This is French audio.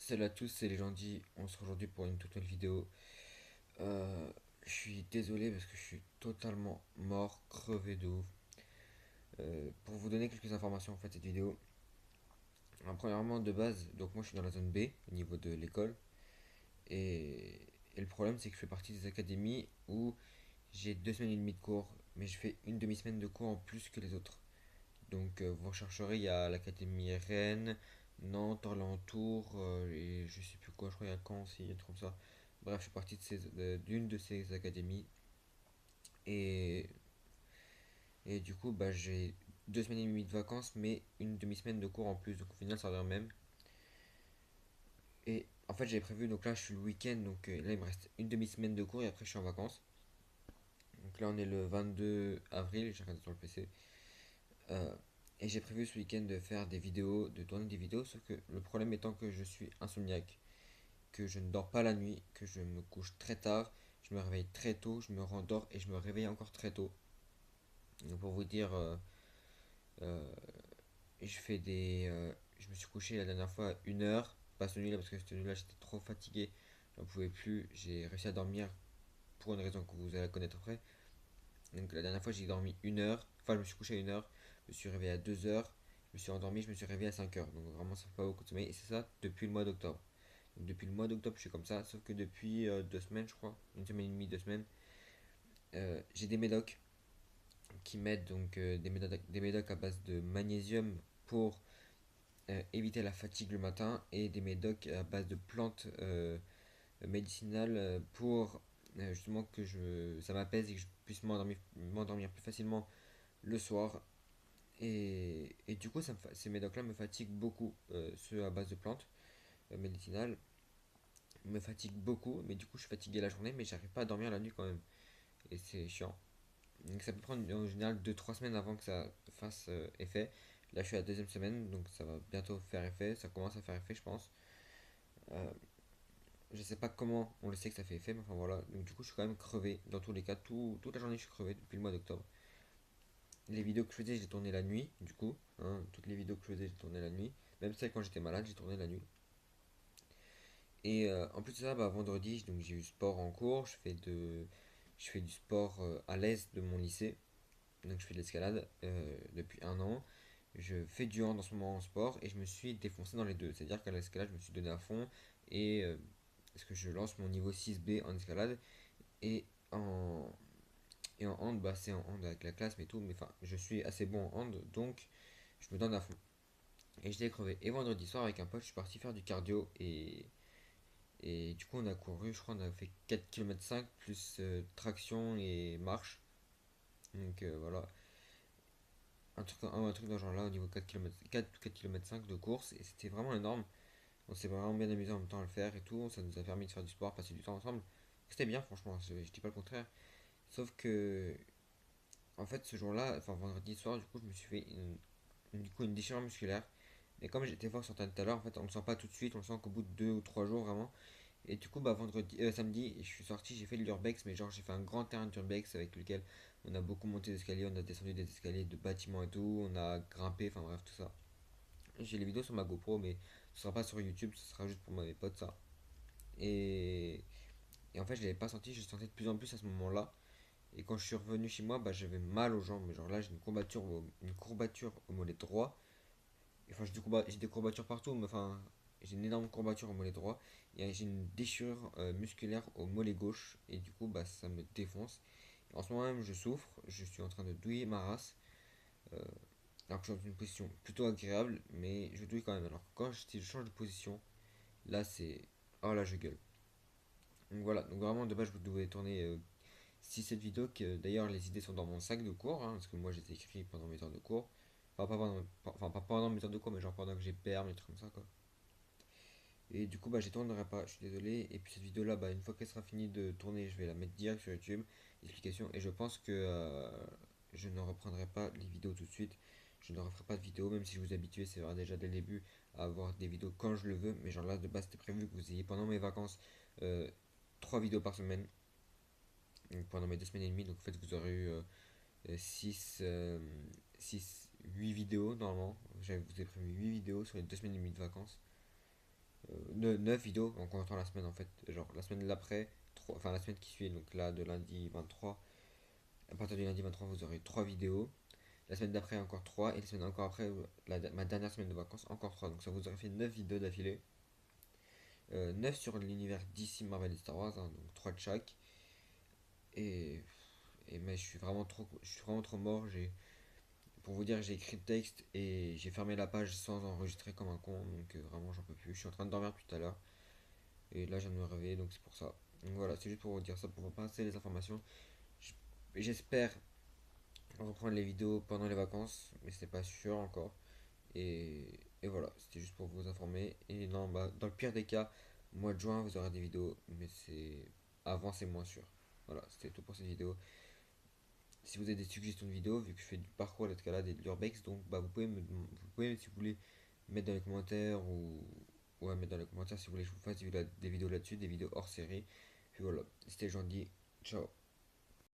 Salut à tous, c'est Legendy. On se retrouve aujourd'hui pour une toute nouvelle vidéo. Je suis désolé parce que je suis totalement mort, crevé de ouf. Pour vous donner quelques informations en fait cette vidéo. Premièrement de base, donc moi je suis dans la zone B au niveau de l'école et le problème c'est que je fais partie des académies où j'ai 2 semaines et demie de cours, mais je fais une demi-semaine de cours en plus que les autres. Donc vous rechercherez, il y a l'académie Rennes, Nantes, Orléans-Tours, et je sais plus quoi, je crois qu'il y a Caen aussi, un truc comme ça. Bref, je fais partie d'une de ces académies. Et, et du coup, bah, j'ai 2 semaines et demie de vacances, mais une demi-semaine de cours en plus. Donc au final, ça revient même. Et en fait, j'avais prévu, donc là, je suis le week-end, donc là, il me reste une demi-semaine de cours et après, je suis en vacances. Donc là, on est le 22 avril, j'ai regardé sur le PC. Euh, et j'ai prévu ce week-end de faire des vidéos, de tourner des vidéos, sauf que le problème étant que je suis insomniaque, que je ne dors pas la nuit, que je me couche très tard, je me réveille très tôt, je me rendors et je me réveille encore très tôt. Donc pour vous dire, euh, je me suis couché la dernière fois à 1 heure, pas cette nuit-là parce que cette nuit-là j'étais trop fatigué, j'en pouvais plus, j'ai réussi à dormir pour une raison que vous allez connaître après. Donc la dernière fois j'ai dormi 1 heure, enfin je me suis couché à 1 heure, je me suis réveillé à 2 heures, je me suis endormi, je me suis réveillé à 5 heures. Donc vraiment ça fait pas beaucoup de sommeil et c'est ça depuis le mois d'octobre. Donc depuis le mois d'octobre je suis comme ça, sauf que depuis 2 semaines je crois, une semaine et demie, 2 semaines, j'ai des médocs qui m'aident, donc des médocs à base de magnésium pour éviter la fatigue le matin et des médocs à base de plantes médicinales pour justement ça m'apaise et que je puisse m'endormir plus facilement le soir. Et du coup, ces médocs-là me fatiguent beaucoup, ceux à base de plantes médicinales me fatiguent beaucoup, mais du coup, je suis fatigué la journée, mais j'arrive pas à dormir la nuit quand même. Et c'est chiant. Donc, ça peut prendre en général 2 3 semaines avant que ça fasse effet. Là, je suis à la deuxième semaine, donc ça va bientôt faire effet. Ça commence à faire effet, je pense. Euh, je sais pas comment on le sait que ça fait effet, mais enfin voilà. Donc, du coup, je suis quand même crevé. Dans tous les cas, toute la journée, je suis crevé depuis le mois d'octobre. Les vidéos que je faisais, j'ai tourné la nuit, du coup. Hein, toutes les vidéos que je faisais, j'ai tourné la nuit. Même celles quand j'étais malade, j'ai tourné la nuit. Et en plus de ça, bah, vendredi, donc j'ai eu sport en cours. Je fais du sport à l'aise de mon lycée. Donc je fais de l'escalade depuis 1 an. Je fais du hand en ce moment en sport et je me suis défoncé dans les deux. C'est-à-dire qu'à l'escalade, je me suis donné à fond et parce que je lance mon niveau 6B en escalade et en, et en hand, bah, c'est en hand avec la classe, mais tout. Mais enfin, je suis assez bon en hand donc je me donne à fond. Et j'étais crevé. Et vendredi soir, avec un pote, je suis parti faire du cardio et du coup, on a couru, je crois, on a fait 4 km 5 plus traction et marche. Donc voilà, un truc dans ce genre là au niveau 4 km 5 de course et c'était vraiment énorme. On s'est vraiment bien amusé en même temps à le faire et tout. Ça nous a permis de faire du sport, passer du temps ensemble. C'était bien, franchement, je dis pas le contraire. Sauf que, en fait, ce jour-là, enfin vendredi soir, du coup, je me suis fait une déchirure musculaire. Et comme j'étais fort sur tout à l'heure, en fait, on le sent pas tout de suite, on le sent qu'au bout de 2 ou 3 jours vraiment. Et du coup, bah, samedi, je suis sorti, j'ai fait de l'urbex, mais genre j'ai fait un grand terrain d'urbex avec lequel on a beaucoup monté des escaliers, on a descendu des escaliers de bâtiments et tout, on a grimpé, enfin bref, tout ça. J'ai les vidéos sur ma GoPro, mais ce sera pas sur YouTube, ce sera juste pour mes potes, ça. Et, et en fait, je l'avais pas senti, je le sentais de plus en plus à ce moment-là. Et quand je suis revenu chez moi, bah, j'avais mal aux jambes, mais genre là, j'ai une courbature au mollet droit. Enfin, j'ai des courbatures partout, mais enfin, j'ai une énorme courbature au mollet droit. Et j'ai une déchirure musculaire au mollet gauche. Et du coup, bah, ça me défonce. En ce moment même, je souffre. Je suis en train de douiller ma race. euh, alors que je suis dans une position plutôt agréable, mais je douille quand même. Alors que si je change de position, là, c'est. Oh là, je gueule. Donc voilà, donc vraiment, de base, je devais tourner 6-7 vidéos. D'ailleurs, les idées sont dans mon sac de cours, hein, parce que moi, je les ai écrits pendant mes heures de cours. Pas pendant mes heures de cours, mais genre pendant que j'ai perm, des trucs comme ça, quoi. Et du coup, bah, j'y tournerai pas, je suis désolé. Et puis cette vidéo-là, bah, une fois qu'elle sera finie de tourner, je vais la mettre direct sur YouTube, explication. Et je pense que je ne reprendrai pas les vidéos tout de suite. Je ne referai pas de vidéos, même si je vous habituez, c'est vrai déjà dès le début à avoir des vidéos quand je le veux. Mais genre là, de base, c'était prévu que vous ayez pendant mes vacances euh, 3 vidéos par semaine. Donc pendant mes 2 semaines et demie. Donc en fait, vous aurez eu 6, 8 vidéos normalement. Je vous ai prévu 8 vidéos sur les 2 semaines et demie de vacances. de 9 vidéos en comptant la semaine en fait. Genre la semaine d'après, enfin la semaine qui suit, donc là de lundi 23, à partir du lundi 23 vous aurez 3 vidéos. La semaine d'après encore 3 et la semaine encore après, ma dernière semaine de vacances, encore 3. Donc ça vous aurait fait 9 vidéos d'affilée. 9 sur l'univers DC, Marvel et Star Wars, hein, donc 3 de chaque. Et, mais je suis vraiment trop mort. Pour vous dire, j'ai écrit le texte et j'ai fermé la page sans enregistrer comme un con. Donc vraiment, j'en peux plus. Je suis en train de dormir depuis tout à l'heure. Et là, je viens de me réveiller, donc c'est pour ça. Donc voilà, c'est juste pour vous dire ça, pour vous passer les informations. J'espère reprendre les vidéos pendant les vacances, mais c'est pas sûr encore. Et voilà, c'était juste pour vous informer. Et non, bah, dans le pire des cas, mois de juin, vous aurez des vidéos, mais c'est avant, c'est moins sûr. Voilà, c'était tout pour cette vidéo. Si vous avez des suggestions de vidéos, vu que je fais du parcours, l'escalade et de l'urbex, donc bah, vous pouvez, si vous voulez, mettre dans les commentaires ou ouais, mettre dans les commentaires si vous voulez que je vous fasse des vidéos là-dessus, des vidéos hors série. Puis voilà, c'était gentil. Ciao.